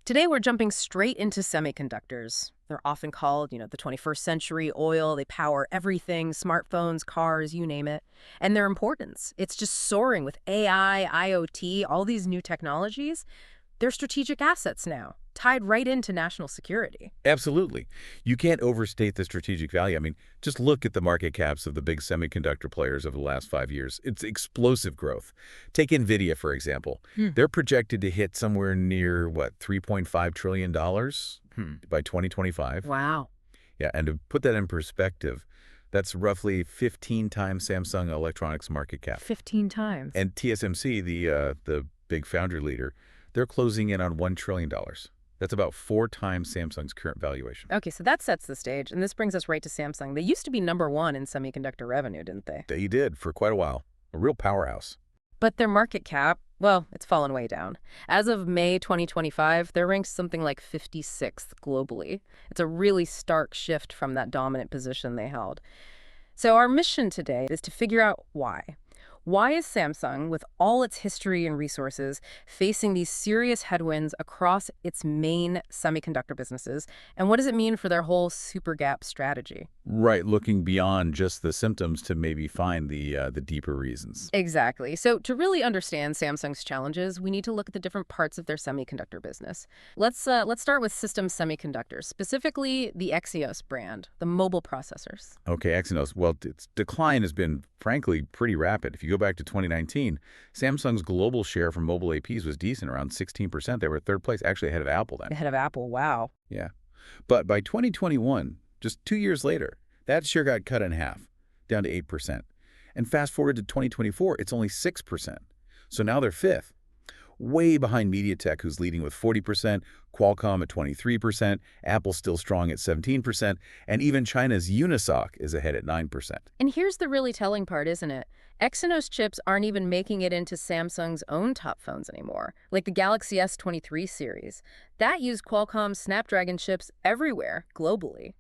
Today, we're jumping straight into semiconductors. They're often called, the 21st century oil. They power everything, smartphones, cars, you name it. And their importance, it's just soaring with AI, IoT, all these new technologies. They're strategic assets now, tied right into national security. Absolutely. You can't overstate the strategic value. I mean, just look at the market caps of the big semiconductor players over the last 5 years. It's explosive growth. Take NVIDIA, for example. Hmm. They're projected to hit somewhere near, what, $3.5 trillion by 2025. Wow. Yeah, and to put that in perspective, that's roughly 15 times Samsung Electronics market cap. 15 times. And TSMC, the big foundry leader, they're closing in on $1 trillion. That's about 4 times Samsung's current valuation. Okay, so that sets the stage, and this brings us right to Samsung. They used to be number one in semiconductor revenue, didn't they? They did for quite a while. A real powerhouse. But their market cap, well, it's fallen way down. As of May 2025, they're ranked something like 56th globally. It's a really stark shift from that dominant position they held. So our mission today is to figure out why. Why is Samsung, with all its history and resources, facing these serious headwinds across its main semiconductor businesses? And what does it mean for their whole super gap strategy? Right, looking beyond just the symptoms to maybe find the deeper reasons. Exactly. So to really understand Samsung's challenges, we need to look at the different parts of their semiconductor business. Let's start with system semiconductors, specifically the Exynos brand, the mobile processors. Okay, Exynos. Well, its decline has been, frankly, pretty rapid. If you go back to 2019, Samsung's global share from mobile APs was decent, around 16%. They were third place, actually ahead of Apple then. Ahead of Apple, wow. Yeah. But by 2021, just 2 years later, that share got cut in half, down to 8%. And fast forward to 2024, it's only 6%. So now they're fifth, way behind MediaTek, who's leading with 40%, Qualcomm at 23%, Apple still strong at 17%, and even China's Unisoc is ahead at 9%. And here's the really telling part, isn't it? Exynos chips aren't even making it into Samsung's own top phones anymore, like the Galaxy S23 series. That used Qualcomm's Snapdragon chips everywhere, globally,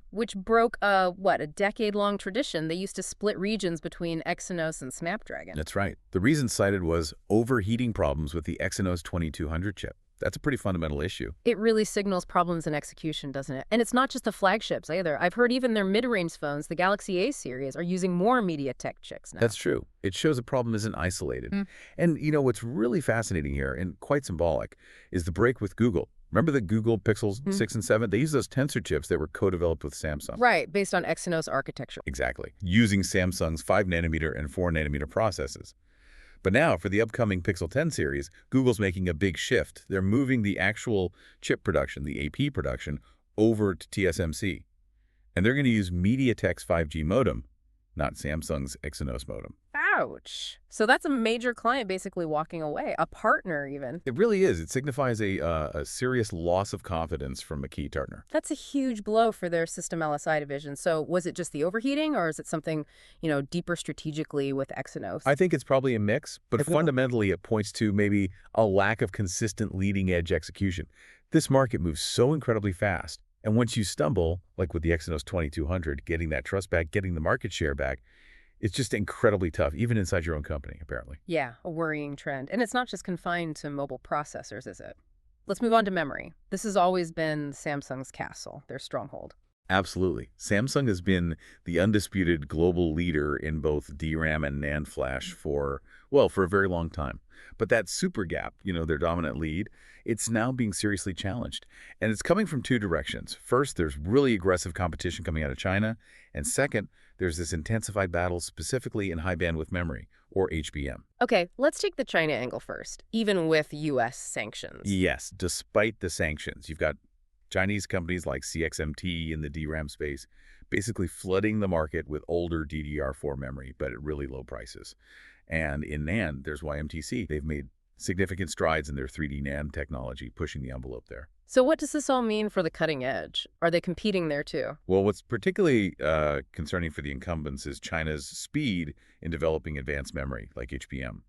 which broke a decade-long tradition. They used to split regions between Exynos and Snapdragon. That's right. The reason cited was overheating problems with the Exynos 2200 chip. That's a pretty fundamental issue. It really signals problems in execution, doesn't it? And it's not just the flagships either. I've heard even their mid-range phones, the Galaxy A series, are using more MediaTek chips now. That's true. It shows a problem isn't isolated. And what's really fascinating here, and quite symbolic, is the break with Google. Remember the Google Pixels 6 and 7? They used those Tensor chips that were co-developed with Samsung. Right, based on Exynos architecture. Exactly. Using Samsung's 5-nanometer and 4-nanometer processes. But now, for the upcoming Pixel 10 series, Google's making a big shift. They're moving the actual chip production, the AP production, over to TSMC. And they're going to use MediaTek's 5G modem, not Samsung's Exynos modem. Ouch. So that's a major client basically walking away, a partner even. It really is. It signifies a serious loss of confidence from a key partner. That's a huge blow for their system LSI division. So was it just the overheating, or is it something, deeper strategically with Exynos? I think it's probably a mix, but fundamentally it points to maybe a lack of consistent leading-edge execution. This market moves so incredibly fast. And once you stumble, like with the Exynos 2200, getting that trust back, getting the market share back, it's just incredibly tough, even inside your own company, apparently. Yeah, a worrying trend. And it's not just confined to mobile processors, is it? Let's move on to memory. This has always been Samsung's castle, their stronghold. Absolutely. Samsung has been the undisputed global leader in both DRAM and NAND flash for a very long time. But that super gap, their dominant lead, it's now being seriously challenged. And it's coming from two directions. First, there's really aggressive competition coming out of China. And second, there's this intensified battle specifically in high bandwidth memory, or HBM. Okay, let's take the China angle first, even with U.S. sanctions. Yes, despite the sanctions, you've got Chinese companies like CXMT in the DRAM space basically flooding the market with older DDR4 memory, but at really low prices. And in NAND, there's YMTC. They've made significant strides in their 3D NAND technology, pushing the envelope there. So what does this all mean for the cutting edge? Are they competing there too? Well, what's particularly concerning for the incumbents is China's speed in developing advanced memory, like HBM.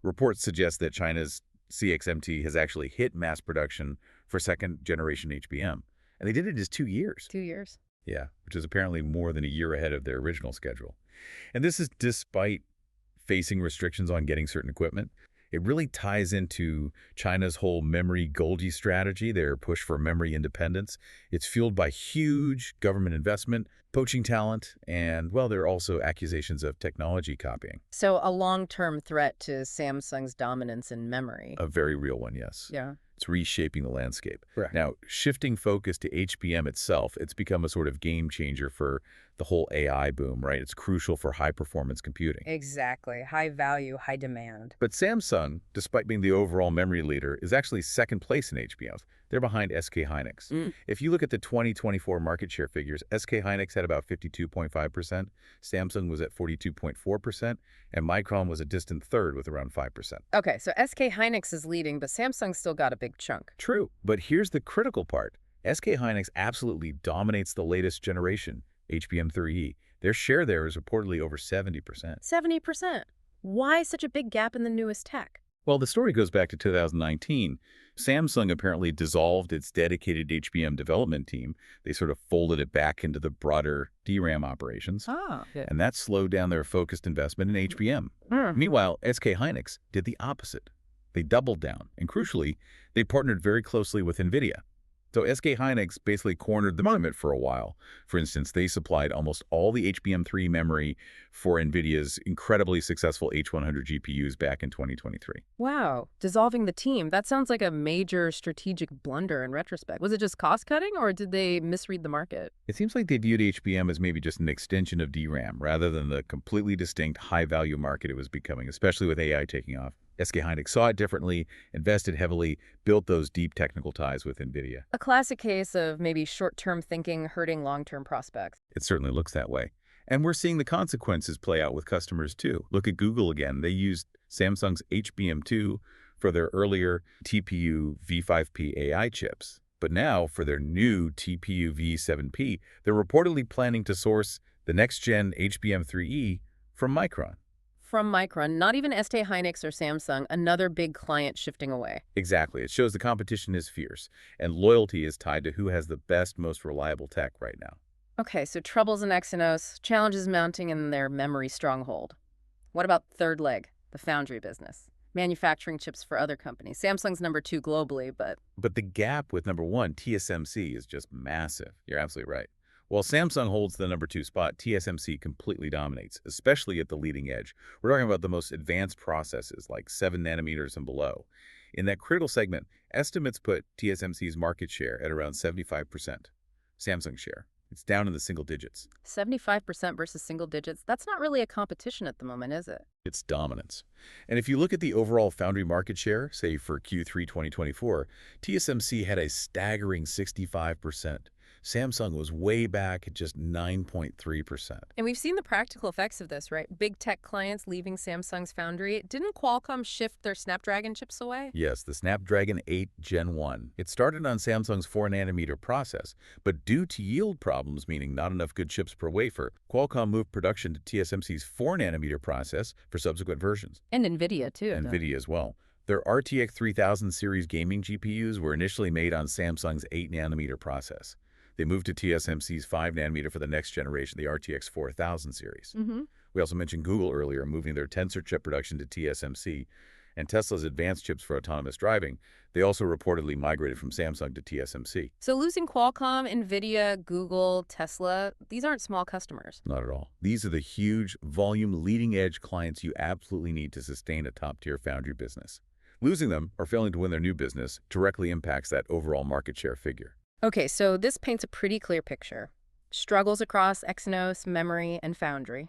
Reports suggest that China's CXMT has actually hit mass production for second-generation HBM. And they did it in just 2 years. 2 years. Yeah, which is apparently more than a year ahead of their original schedule. And this is despite facing restrictions on getting certain equipment. It really ties into China's whole memory Golgi strategy, their push for memory independence. It's fueled by huge government investment, poaching talent, and, well, there are also accusations of technology copying. So a long-term threat to Samsung's dominance in memory. A very real one, yes. Yeah. It's reshaping the landscape. Correct. Now, shifting focus to HBM itself, it's become a sort of game changer for the whole AI boom, right? It's crucial for high-performance computing. Exactly. High value, high demand. But Samsung, despite being the overall memory leader, is actually second place in HBM. They're behind SK Hynix. If you look at the 2024 market share figures, SK Hynix had about 52.5%, Samsung was at 42.4%, and Micron was a distant third with around 5%. Okay, so SK Hynix is leading, but Samsung's still got a big chunk. True, but here's the critical part. SK Hynix absolutely dominates the latest generation, HBM3E. Their share there is reportedly over 70%. 70%. Why such a big gap in the newest tech? Well, the story goes back to 2019. Samsung apparently dissolved its dedicated HBM development team. They sort of folded it back into the broader DRAM operations. Yeah. And that slowed down their focused investment in HBM. Meanwhile, SK Hynix did the opposite. They doubled down, and crucially, they partnered very closely with NVIDIA. So SK Hynix basically cornered the market for a while. For instance, they supplied almost all the HBM3 memory for NVIDIA's incredibly successful H100 GPUs back in 2023. Wow. Dissolving the team. That sounds like a major strategic blunder in retrospect. Was it just cost-cutting, or did they misread the market? It seems like they viewed HBM as maybe just an extension of DRAM rather than the completely distinct high-value market it was becoming, especially with AI taking off. SK Hynix saw it differently, invested heavily, built those deep technical ties with NVIDIA. A classic case of maybe short-term thinking hurting long-term prospects. It certainly looks that way. And we're seeing the consequences play out with customers too. Look at Google again. They used Samsung's HBM2 for their earlier TPU V5P AI chips. But now, for their new TPU V7P, they're reportedly planning to source the next-gen HBM3E from Micron. From Micron, not even SK Hynix or Samsung, another big client shifting away. Exactly. It shows the competition is fierce, and loyalty is tied to who has the best, most reliable tech right now. Okay, so troubles in Exynos, challenges mounting in their memory stronghold. What about third leg, the foundry business? Manufacturing chips for other companies. Samsung's number 2 globally, but... But the gap with number 1, TSMC, is just massive. You're absolutely right. While Samsung holds the number 2 spot, TSMC completely dominates, especially at the leading edge. We're talking about the most advanced processes, like 7 nanometers and below. In that critical segment, estimates put TSMC's market share at around 75%. Samsung's share, it's down in the single digits. 75% versus single digits, that's not really a competition at the moment, is it? It's dominance. And if you look at the overall foundry market share, say for Q3 2024, TSMC had a staggering 65%. Samsung was way back at just 9.3%. And we've seen the practical effects of this, right? Big tech clients leaving Samsung's foundry. Didn't Qualcomm shift their Snapdragon chips away? Yes, the Snapdragon 8 Gen 1. It started on Samsung's 4-nanometer process, but due to yield problems, meaning not enough good chips per wafer, Qualcomm moved production to TSMC's 4-nanometer process for subsequent versions. And NVIDIA, too. NVIDIA as well. Their RTX 3000 series gaming GPUs were initially made on Samsung's 8-nanometer process. They moved to TSMC's 5-nanometer for the next generation, the RTX 4000 series. We also mentioned Google earlier, moving their Tensor chip production to TSMC, and Tesla's advanced chips for autonomous driving. They also reportedly migrated from Samsung to TSMC. So losing Qualcomm, NVIDIA, Google, Tesla, these aren't small customers. Not at all. These are the huge, volume, leading-edge clients you absolutely need to sustain a top-tier foundry business. Losing them, or failing to win their new business, directly impacts that overall market share figure. Okay, so this paints a pretty clear picture. Struggles across Exynos, memory, and foundry.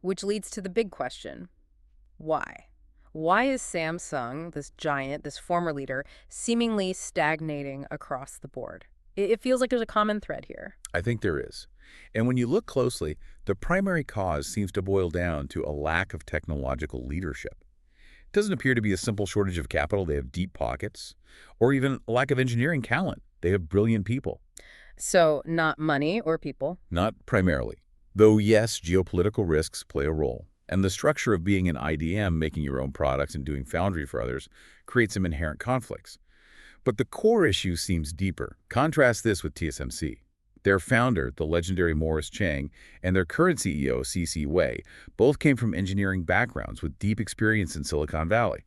Which leads to the big question. Why? Why is Samsung, this giant, this former leader, seemingly stagnating across the board? It feels like there's a common thread here. I think there is. And when you look closely, the primary cause seems to boil down to a lack of technological leadership. It doesn't appear to be a simple shortage of capital. They have deep pockets, or even a lack of engineering talent. They have brilliant people. So not money or people? Not primarily. Though, yes, geopolitical risks play a role. And the structure of being an IDM, making your own products and doing foundry for others, creates some inherent conflicts. But the core issue seems deeper. Contrast this with TSMC. Their founder, the legendary Morris Chang, and their current CEO, C.C. Wei, both came from engineering backgrounds with deep experience in Silicon Valley.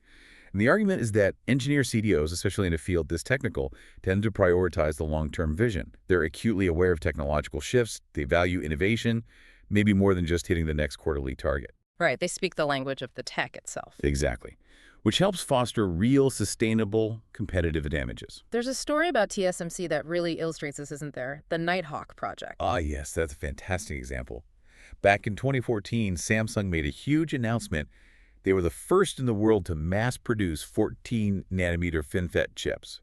And the argument is that engineer CDOs, especially in a field this technical, tend to prioritize the long-term vision. They're acutely aware of technological shifts, they value innovation, maybe more than just hitting the next quarterly target. Right, they speak the language of the tech itself. Exactly. Which helps foster real, sustainable, competitive advantages. There's a story about TSMC that really illustrates this, isn't there? The Nighthawk project. Ah, yes, that's a fantastic example. Back in 2014, Samsung made a huge announcement. They were the first in the world to mass-produce 14-nanometer FinFET chips.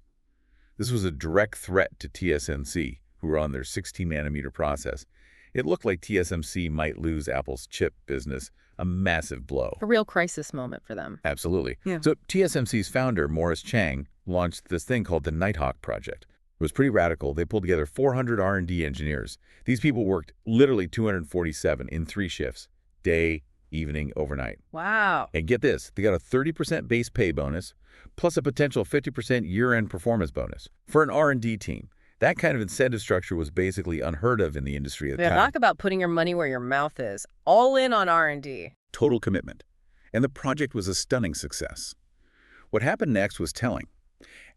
This was a direct threat to TSMC, who were on their 16-nanometer process. It looked like TSMC might lose Apple's chip business, a massive blow. A real crisis moment for them. Absolutely. Yeah. So TSMC's founder, Morris Chang, launched this thing called the Nighthawk project. It was pretty radical. They pulled together 400 R&D engineers. These people worked literally 247 in 3 shifts, day, evening, overnight. Wow. And get this, they got a 30% base pay bonus, plus a potential 50% year-end performance bonus. For an R&D team, that kind of incentive structure was basically unheard of in the industry at the time. Talk about putting your money where your mouth is. All in on R&D. Total commitment. And the project was a stunning success. What happened next was telling.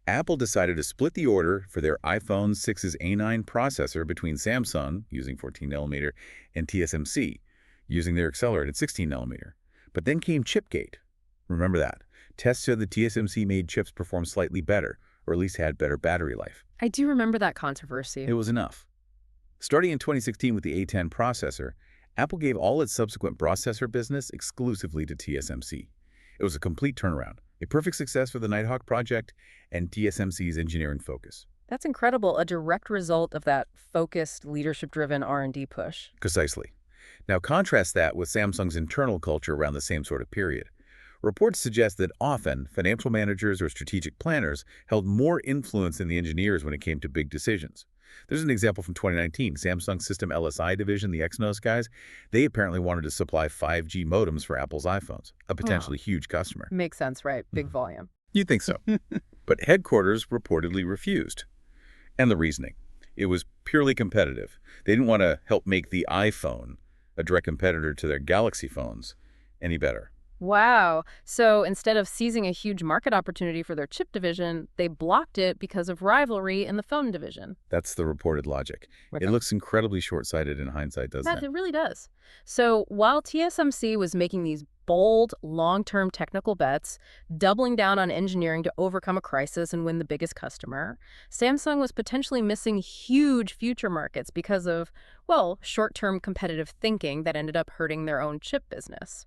Apple decided to split the order for their iPhone 6's A9 processor between Samsung, using 14nm, and TSMC, using their accelerated 16nm. But then came Chipgate. Remember that. Tests showed that TSMC made chips perform slightly better, or at least had better battery life. I do remember that controversy. It was enough. Starting in 2016 with the A10 processor, Apple gave all its subsequent processor business exclusively to TSMC. It was a complete turnaround, a perfect success for the Nighthawk project and TSMC's engineering focus. That's incredible, a direct result of that focused, leadership-driven R&D push. Precisely. Now contrast that with Samsung's internal culture around the same sort of period. Reports suggest that often financial managers or strategic planners held more influence than the engineers when it came to big decisions. There's an example from 2019. Samsung System LSI division, the Exynos guys, they apparently wanted to supply 5G modems for Apple's iPhones, a potentially huge customer. Makes sense, right? Big volume. You'd think so. But headquarters reportedly refused. And the reasoning. It was purely competitive. They didn't want to help make the iPhone, a direct competitor to their Galaxy phones, any better. Wow. So instead of seizing a huge market opportunity for their chip division, they blocked it because of rivalry in the phone division. That's the reported logic. Okay. It looks incredibly short-sighted in hindsight, doesn't it? It really does. So while TSMC was making these bold, long-term technical bets, doubling down on engineering to overcome a crisis and win the biggest customer, Samsung was potentially missing huge future markets because of, well, short-term competitive thinking that ended up hurting their own chip business.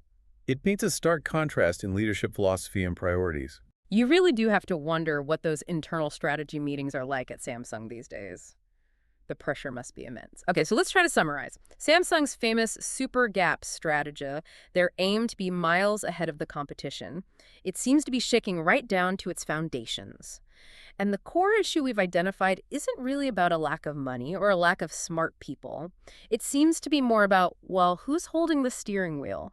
It paints a stark contrast in leadership philosophy and priorities. You really do have to wonder what those internal strategy meetings are like at Samsung these days. The pressure must be immense. Okay, so let's try to summarize. Samsung's famous super gap strategy, their aim to be miles ahead of the competition, it seems to be shaking right down to its foundations. And the core issue we've identified isn't really about a lack of money or a lack of smart people. It seems to be more about, well, who's holding the steering wheel?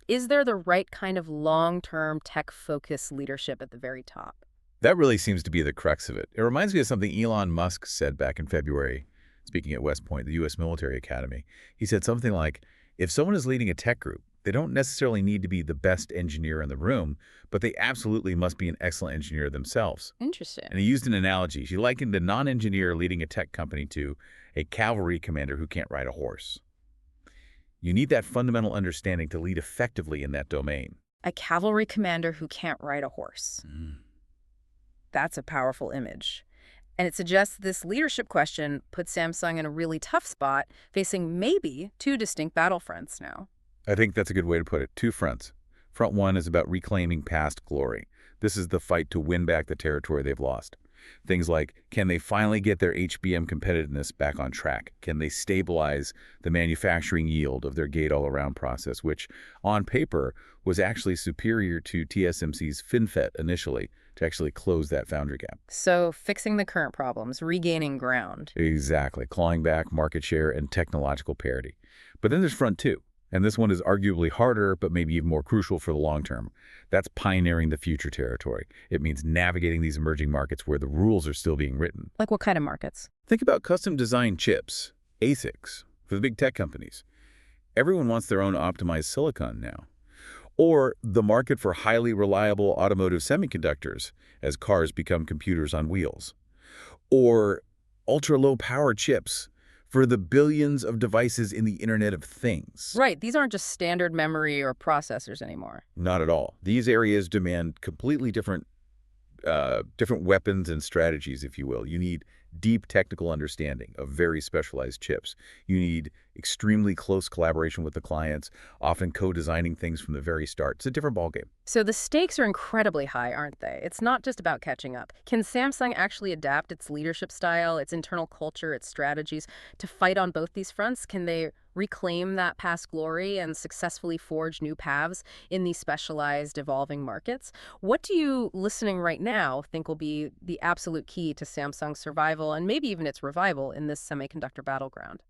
Is there the right kind of long-term tech-focused leadership at the very top? That really seems to be the crux of it. It reminds me of something Elon Musk said back in February, speaking at West Point, the U.S. Military Academy. He said something like, if someone is leading a tech group, they don't necessarily need to be the best engineer in the room, but they absolutely must be an excellent engineer themselves. Interesting. And he used an analogy. He likened a non-engineer leading a tech company to a cavalry commander who can't ride a horse. You need that fundamental understanding to lead effectively in that domain. A cavalry commander who can't ride a horse. That's a powerful image. And it suggests this leadership question puts Samsung in a really tough spot, facing maybe 2 distinct battlefronts now. I think that's a good way to put it. 2 fronts. Front 1 is about reclaiming past glory. This is the fight to win back the territory they've lost. Things like, can they finally get their HBM competitiveness back on track? Can they stabilize the manufacturing yield of their gate-all-around process, which, on paper, was actually superior to TSMC's FinFET initially, to actually close that foundry gap? So fixing the current problems, regaining ground. Exactly. Clawing back market share and technological parity. But then there's front 2. And this one is arguably harder, but maybe even more crucial for the long term. That's pioneering the future territory. It means navigating these emerging markets where the rules are still being written. Like what kind of markets? Think about custom-designed chips, ASICs, for the big tech companies. Everyone wants their own optimized silicon now. Or the market for highly reliable automotive semiconductors as cars become computers on wheels. Or ultra-low power chips for the billions of devices in the Internet of Things. Right, these aren't just standard memory or processors anymore. Not at all. These areas demand completely different weapons and strategies, if you will. You need deep technical understanding of very specialized chips. You need extremely close collaboration with the clients, often co-designing things from the very start. It's a different ballgame. So the stakes are incredibly high, aren't they? It's not just about catching up. Can Samsung actually adapt its leadership style, its internal culture, its strategies to fight on both these fronts? Can they reclaim that past glory and successfully forge new paths in these specialized, evolving markets? What do you, listening right now, think will be the absolute key to Samsung's survival and maybe even its revival in this semiconductor battleground?